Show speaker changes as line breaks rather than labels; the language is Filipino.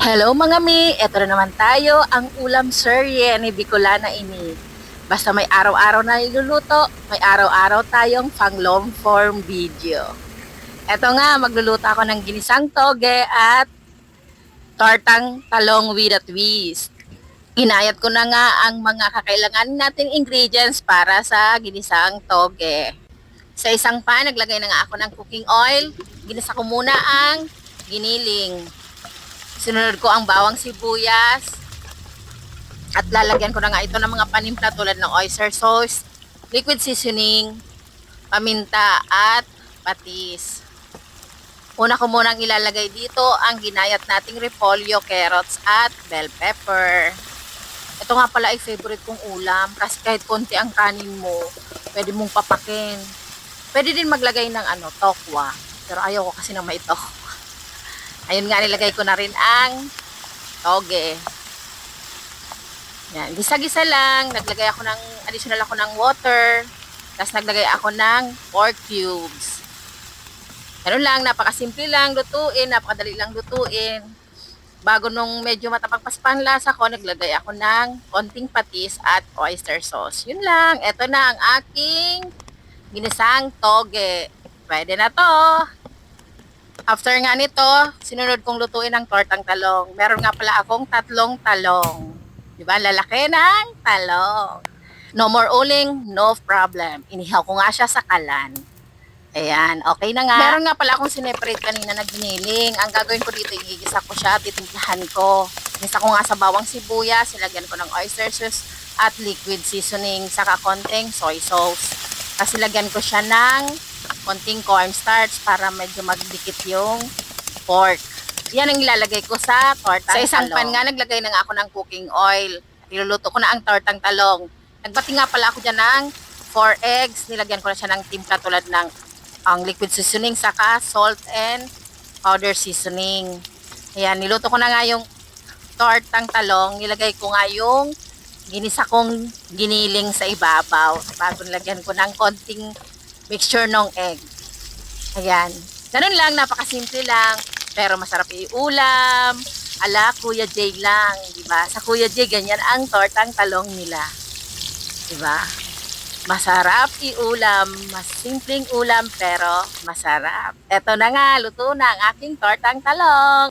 Hello mga mi, eto na naman tayo, ang ulam serye ni Bicolana ini. Basta may araw-araw na iluluto, may araw-araw tayong pang long form video. Eto nga, magluluto ako ng ginisang toge at tortang talong with a twist. Inayat ko na nga ang mga kakailangan nating ingredients para sa ginisang toge. Sa isang pan, naglagay na nga ako ng cooking oil. Ginisa ko muna ang giniling. Sinunod ko ang bawang sibuyas at lalagyan ko na nga ito ng mga panimpla tulad ng oyster sauce, liquid seasoning, paminta at patis. Una ko munang ilalagay dito ang ginayat nating repolyo, carrots at bell pepper. Ito nga pala ay favorite kong ulam kasi kahit konti ang kanin mo, pwede mong papakin. Pwede din maglagay ng tokwa, pero ayaw ko kasi ng may tokwa. Ayun nga, nilagay ko na rin ang toge. Yan, gisa-gisa lang. Naglagay ako ng, additional ako ng water. Tapos naglagay ako ng pork cubes. Ganun lang, napakasimple lang lutuin, napakadali lang lutuin. Bago nung medyo matapagpas pa ang lasa ko, naglagay ako ng konting patis at oyster sauce. Yun lang, eto na ang aking ginisang toge. Pwede na to. After nga nito, sinunod kong lutuin ang tortang talong. Meron nga pala akong tatlong talong. Diba? Lalaki ng talong. No more uling, no problem. Inihaw ko nga siya sa kalan. Ayan, okay na nga. Meron nga pala akong sineparate kanina na giniling. Ang gagawin ko dito, igigisa ko siya, titimplahan ko. Gisa ko nga sa bawang sibuyas, silagyan ko ng oyster sauce at liquid seasoning, saka konting soy sauce. Tapos silagyan ko siya ng konting cornstarch para medyo magdikit yung pork. Yan ang ilalagay ko sa tortang talong. Sa isang pan nga, naglagay na nga ako ng cooking oil. Niluluto ko na ang tortang talong. Nagbati nga pala ako dyan ng 4 eggs. Nilagyan ko na siya ng timpla tulad ng ang liquid seasoning, saka salt and powder seasoning. Ayan, niluto ko na nga yung tortang talong. Nilagay ko nga yung ginisa kong giniling sa ibabaw. Bago nilagyan ko ng konting mixture ng egg. Ayan. Ganun lang, napakasimple lang. Pero masarap iulam. Ala, Kuya Jay lang. Diba? Sa Kuya Jay, ganyan ang tortang talong nila. Diba? Masarap iulam. Mas simpleng ulam, pero masarap. Eto na nga, luto na ang aking tortang talong.